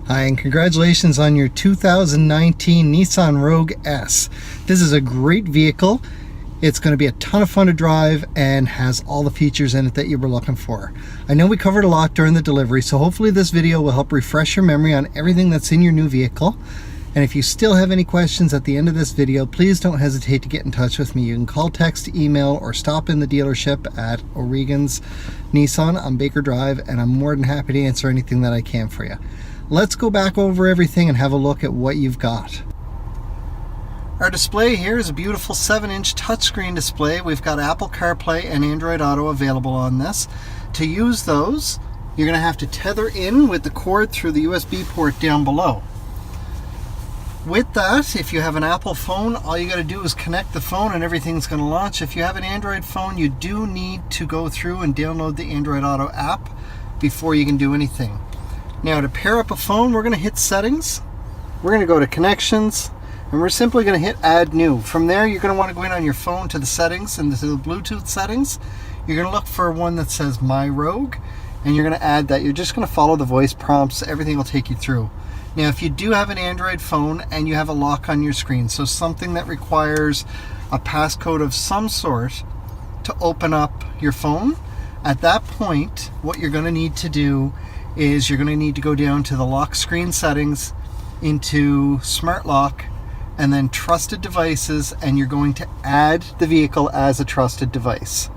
Hi, and congratulations on your 2019 Nissan Rogue S. This is a great vehicle. It's going to be a ton of fun to drive and has all the features in it that you were looking for. I know we covered a lot during the delivery, so hopefully this video will help refresh your memory on everything that's in your new vehicle. And if you still have any questions at the end of this video, please don't hesitate to get in touch with me. You can call, text, email, or stop in the dealership at O'Regan's Nissan on Baker Drive, and I'm more than happy to answer anything that I can for you. Let's go back over everything and have a look at what you've got. Our display here is a beautiful 7-inch touchscreen display. We've got Apple CarPlay and Android Auto available on this. To use those, you're going to have to tether in with the cord through the USB port down below. With that, if you have an Apple phone, all you got to do is connect the phone and everything's going to launch. If you have an Android phone, you do need to go through and download the Android Auto app before you can do anything. Now, to pair up a phone, we're going to hit Settings, we're going to go to Connections, and we're simply going to hit Add New. From there, you're going to want to go in on your phone to the settings and to the Bluetooth settings. You're going to look for one that says My Rogue, and you're going to add that. You're just going to follow the voice prompts. Everything will take you through. Now, if you do have an Android phone and you have a lock on your screen, so something that requires a passcode of some sort to open up your phone, at that point, what you're going to need to do is you're going to need to go down to the lock screen settings, into Smart Lock, and then Trusted Devices, and you're going to add the vehicle as a trusted device.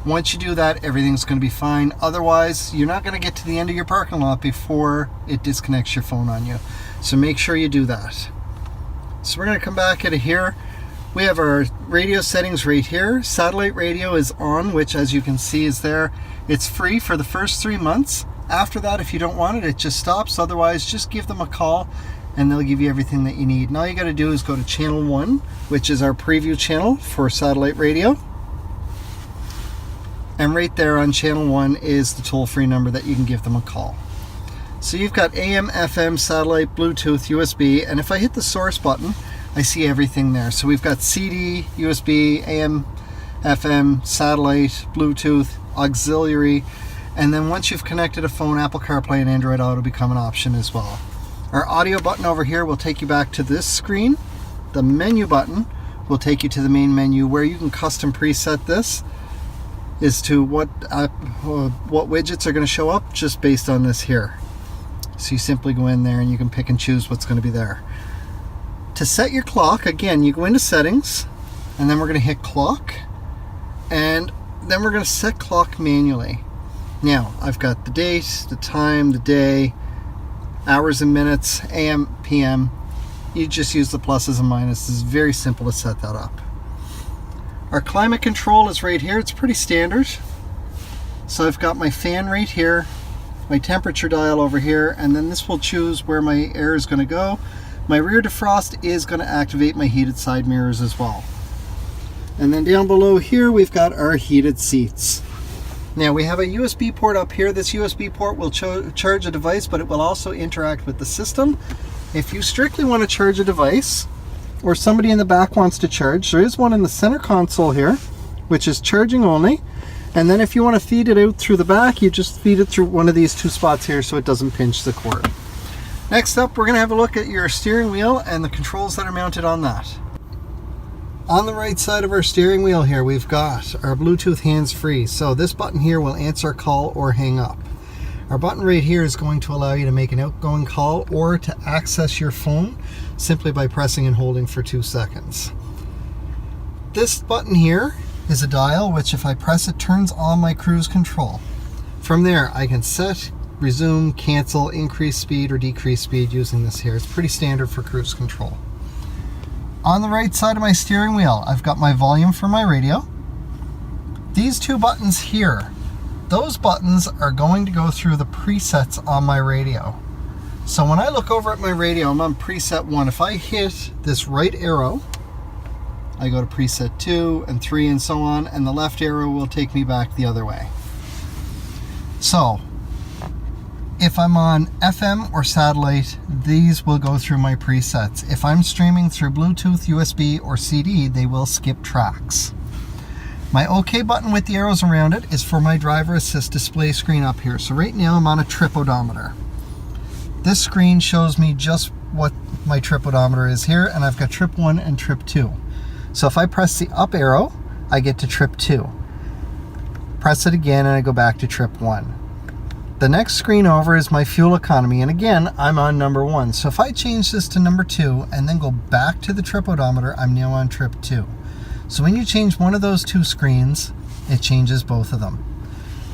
Once you do that, everything's going to be fine. Otherwise, you're not going to get to the end of your parking lot before it disconnects your phone on you. So make sure you do that. So we're going to come back out of here. We have our radio settings right here. Satellite radio is on, which as you can see is there. It's free for the first 3 months. After that, if you don't want it, it just stops. Otherwise, just give them a call and they'll give you everything that you need. And all you got to do is go to channel 1, which is our preview channel for satellite radio. And right there on channel 1 is the toll-free number that you can give them a call. So you've got AM, FM, satellite, Bluetooth, USB, and if I hit the source button, I see everything there. So we've got CD, USB, AM, FM, satellite, Bluetooth, auxiliary, and then once you've connected a phone, Apple CarPlay and Android Auto become an option as well. Our audio button over here will take you back to this screen. The menu button will take you to the main menu where you can custom preset this as to what widgets are going to show up just based on this here. So you simply go in there and you can pick and choose what's going to be there. To set your clock, again, you go into Settings, and then we're going to hit Clock, and then we're going to set clock manually. Now, I've got the date, the time, the day, hours and minutes, AM, PM. You just use the pluses and minuses. It's very simple to set that up. Our climate control is right here. It's pretty standard. So I've got my fan right here, my temperature dial over here, and then this will choose where my air is going to go. My rear defrost is going to activate my heated side mirrors as well. And then down below here, we've got our heated seats. Now we have a USB port up here. This USB port will charge a device, but it will also interact with the system. If you strictly want to charge a device, or somebody in the back wants to charge, there is one in the center console here, which is charging only. And then if you want to feed it out through the back, you just feed it through one of these 2 spots here so it doesn't pinch the cord. Next up, we're going to have a look at your steering wheel and the controls that are mounted on that. On the right side of our steering wheel here, we've got our Bluetooth hands-free. So this button here will answer a call or hang up. Our button right here is going to allow you to make an outgoing call or to access your phone simply by pressing and holding for 2 seconds. This button here is a dial, which if I press it, turns on my cruise control. From there, I can set, resume, cancel, increase speed or decrease speed using this here. It's pretty standard for cruise control. On the right side of my steering wheel, I've got my volume for my radio. These 2 buttons here, those buttons are going to go through the presets on my radio. So when I look over at my radio, I'm on preset 1. If I hit this right arrow, I go to preset 2 and 3 and so on, and the left arrow will take me back the other way. So if I'm on FM or satellite, these will go through my presets. If I'm streaming through Bluetooth, USB, or CD, they will skip tracks. My OK button with the arrows around it is for my driver assist display screen up here. So right now I'm on a trip odometer. This screen shows me just what my trip odometer is here, and I've got trip 1 and trip 2. So if I press the up arrow, I get to trip 2. Press it again and I go back to trip 1. The next screen over is my fuel economy, and again, I'm on number 1. So if I change this to number 2 and then go back to the trip odometer, I'm now on trip 2. So when you change one of those two screens, it changes both of them.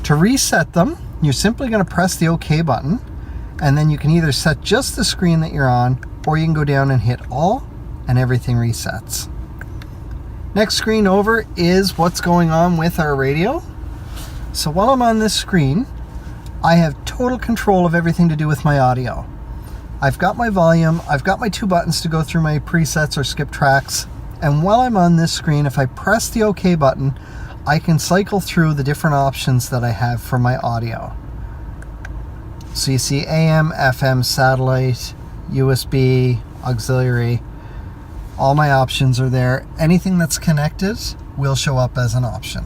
To reset them, you're simply going to press the OK button, and then you can either set just the screen that you're on, or you can go down and hit all, and everything resets. Next screen over is what's going on with our radio. So while I'm on this screen, I have total control of everything to do with my audio. I've got my volume, I've got my 2 buttons to go through my presets or skip tracks, and while I'm on this screen, if I press the OK button, I can cycle through the different options that I have for my audio. So you see AM, FM, satellite, USB, auxiliary. All my options are there. Anything that's connected will show up as an option.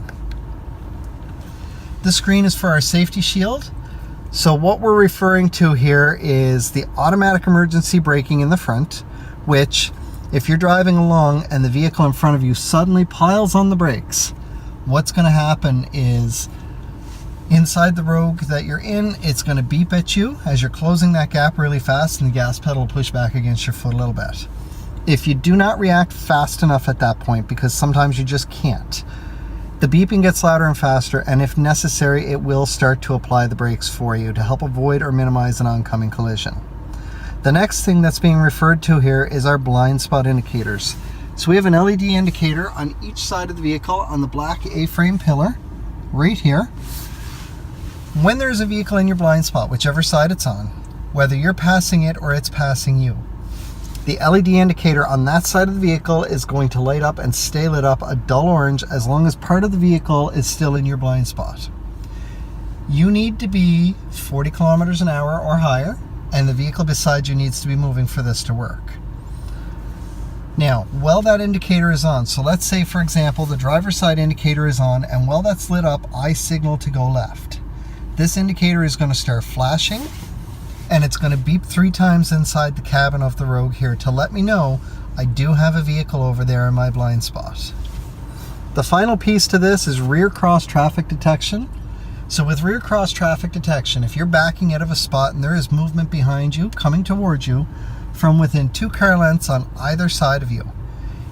This screen is for our safety shield. So what we're referring to here is the automatic emergency braking in the front, which if you're driving along and the vehicle in front of you suddenly piles on the brakes, what's going to happen is inside the road that you're in, it's going to beep at you as you're closing that gap really fast, and the gas pedal will push back against your foot a little bit. If you do not react fast enough at that point, because sometimes you just can't, the beeping gets louder and faster, and if necessary, it will start to apply the brakes for you to help avoid or minimize an oncoming collision. The next thing that's being referred to here is our blind spot indicators. So we have an LED indicator on each side of the vehicle on the black A-frame pillar, right here. When there's a vehicle in your blind spot, whichever side it's on, whether you're passing it or it's passing you, the LED indicator on that side of the vehicle is going to light up and stay lit up a dull orange as long as part of the vehicle is still in your blind spot. You need to be 40 kilometers an hour or higher, and the vehicle beside you needs to be moving for this to work. Now, while that indicator is on, so let's say for example the driver's side indicator is on, and while that's lit up, I signal to go left. This indicator is going to start flashing, and it's going to beep 3 times inside the cabin of the Rogue here to let me know I do have a vehicle over there in my blind spot. The final piece to this is rear cross traffic detection. So with rear cross traffic detection, if you're backing out of a spot and there is movement behind you coming towards you from within 2 car lengths on either side of you,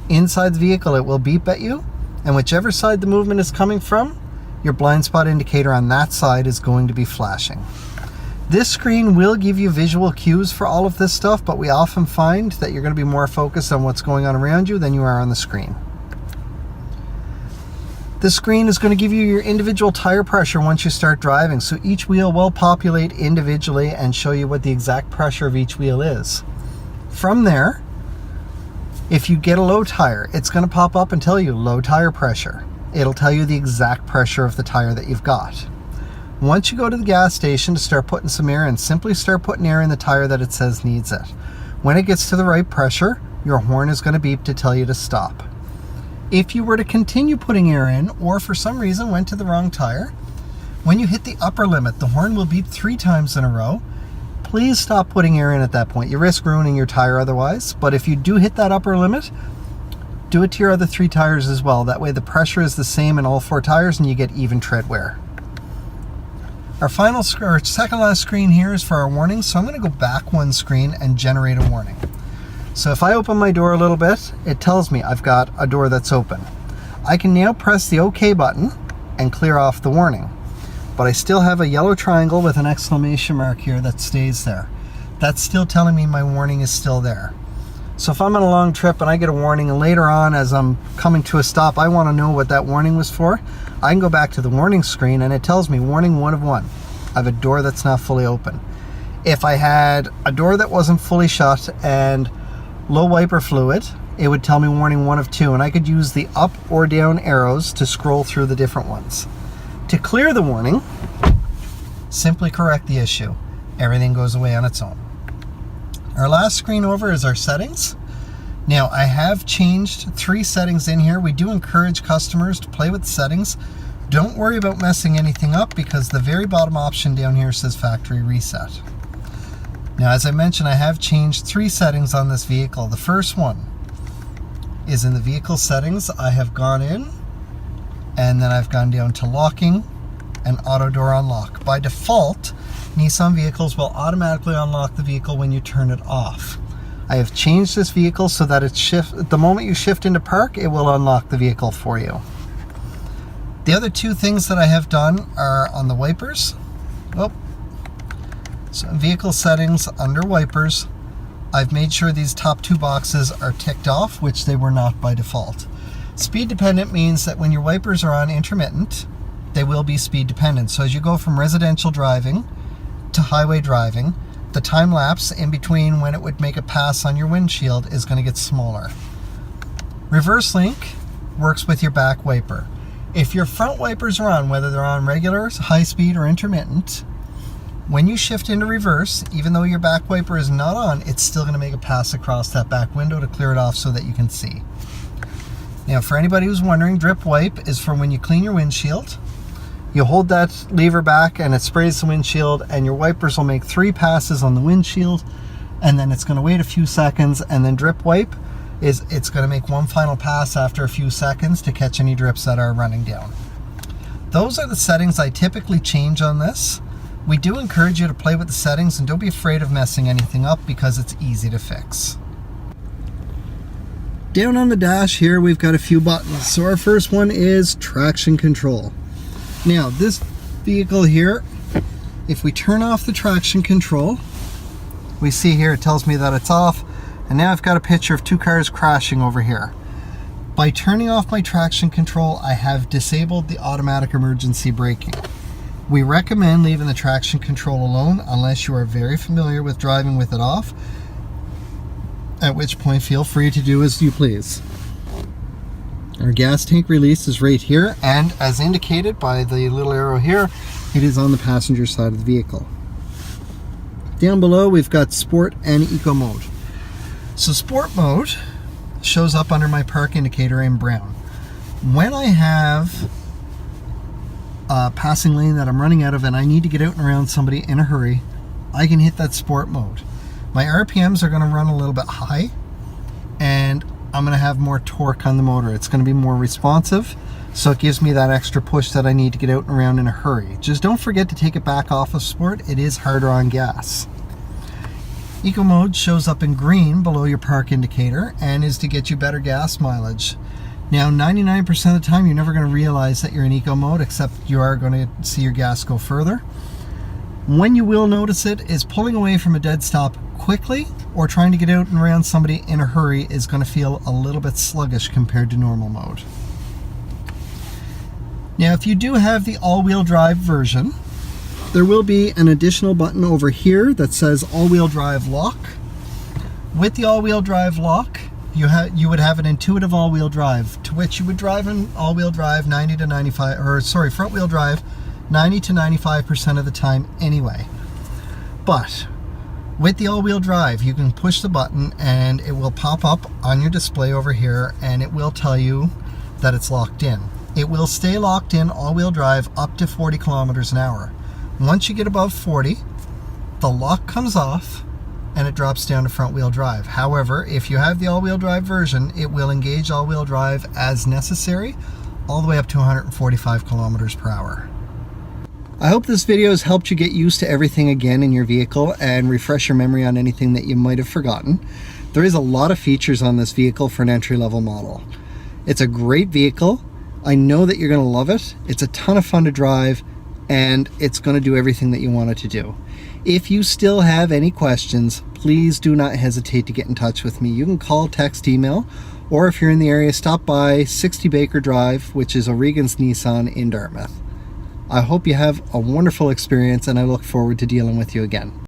inside the vehicle it will beep at you, and whichever side the movement is coming from, your blind spot indicator on that side is going to be flashing. This screen will give you visual cues for all of this stuff, but we often find that you're going to be more focused on what's going on around you than you are on the screen. This screen is going to give you your individual tire pressure once you start driving, so each wheel will populate individually and show you what the exact pressure of each wheel is. From there, if you get a low tire, it's going to pop up and tell you low tire pressure. It'll tell you the exact pressure of the tire that you've got. Once you go to the gas station to start putting some air in, simply start putting air in the tire that it says needs it. When it gets to the right pressure, your horn is going to beep to tell you to stop. If you were to continue putting air in, or for some reason went to the wrong tire, when you hit the upper limit, the horn will beep 3 times in a row. Please stop putting air in at that point. You risk ruining your tire otherwise, but if you do hit that upper limit, do it to your other 3 tires as well. That way the pressure is the same in all 4 tires and you get even tread wear. Our second last screen here is for our warnings, so I'm going to go back 1 screen and generate a warning. So if I open my door a little bit, it tells me I've got a door that's open. I can now press the OK button and clear off the warning. But I still have a yellow triangle with an exclamation mark here that stays there. That's still telling me my warning is still there. So if I'm on a long trip and I get a warning, and later on as I'm coming to a stop, I want to know what that warning was for, I can go back to the warning screen and it tells me warning 1 of 1. I have a door that's not fully open. If I had a door that wasn't fully shut and low wiper fluid, it would tell me warning 1 of 2, and I could use the up or down arrows to scroll through the different ones. To clear the warning, simply correct the issue. Everything goes away on its own. Our last screen over is our settings. Now I have changed 3 settings in here. We do encourage customers to play with settings. Don't worry about messing anything up because the very bottom option down here says factory reset. Now, as I mentioned, I have changed 3 settings on this vehicle. The first one is in the vehicle settings. I have gone in and then I've gone down to locking and auto door unlock. By default, Nissan vehicles will automatically unlock the vehicle when you turn it off. I have changed this vehicle so that the moment you shift into park, it will unlock the vehicle for you. The other 2 things that I have done are on the wipers. Oh. So in vehicle settings, under wipers, I've made sure these top 2 boxes are ticked off, which they were not by default. Speed dependent means that when your wipers are on intermittent, they will be speed dependent. So as you go from residential driving to highway driving, the time lapse in between when it would make a pass on your windshield is going to get smaller. Reverse link works with your back wiper. If your front wipers are on, whether they're on regular, high speed, or intermittent, when you shift into reverse, even though your back wiper is not on, it's still going to make a pass across that back window to clear it off so that you can see. Now, for anybody who's wondering, drip wipe is for when you clean your windshield. You hold that lever back and it sprays the windshield, and your wipers will make 3 passes on the windshield, and then it's going to wait a few seconds, and then drip wipe it's going to make 1 final pass after a few seconds to catch any drips that are running down. Those are the settings I typically change on this. We do encourage you to play with the settings, and don't be afraid of messing anything up because it's easy to fix. Down on the dash here, we've got a few buttons. So our first one is traction control. Now, this vehicle here, if we turn off the traction control, we see here it tells me that it's off, and now I've got a picture of 2 cars crashing over here. By turning off my traction control, I have disabled the automatic emergency braking. We recommend leaving the traction control alone unless you are very familiar with driving with it off, at which point feel free to do as you please. Our gas tank release is right here, and as indicated by the little arrow here, it is on the passenger side of the vehicle. Down below, we've got Sport and Eco mode. So Sport mode shows up under my park indicator in brown. When I have a passing lane that I'm running out of and I need to get out and around somebody in a hurry, I can hit that Sport mode. My RPMs are going to run a little bit high, and I'm going to have more torque on the motor. It's going to be more responsive, so it gives me that extra push that I need to get out and around in a hurry. Just don't forget to take it back off of Sport. It is harder on gas. Eco mode shows up in green below your park indicator and is to get you better gas mileage. Now, 99% of the time, you're never going to realize that you're in eco mode, except you are going to see your gas go further. When you will notice it is pulling away from a dead stop quickly, or trying to get out and around somebody in a hurry is going to feel a little bit sluggish compared to normal mode. Now, if you do have the all-wheel drive version, there will be an additional button over here that says all-wheel drive lock. With the all-wheel drive lock, you would have an intuitive all-wheel drive, to which you would drive an all-wheel drive front-wheel drive 90 to 95% of the time anyway. But with the all-wheel drive, you can push the button and it will pop up on your display over here, and it will tell you that it's locked in. It will stay locked in all-wheel drive up to 40 kilometers an hour. Once you get above 40, the lock comes off and it drops down to front-wheel drive. However, if you have the all-wheel drive version, it will engage all-wheel drive as necessary, all the way up to 145 kilometers per hour. I hope this video has helped you get used to everything again in your vehicle and refresh your memory on anything that you might have forgotten. There is a lot of features on this vehicle for an entry-level model. It's a great vehicle. I know that you're going to love it. It's a ton of fun to drive, and it's going to do everything that you want it to do. If you still have any questions, please do not hesitate to get in touch with me. You can call, text, email, or if you're in the area, stop by 60 Baker Drive, which is O'Regan's Nissan in Dartmouth. I hope you have a wonderful experience, and I look forward to dealing with you again.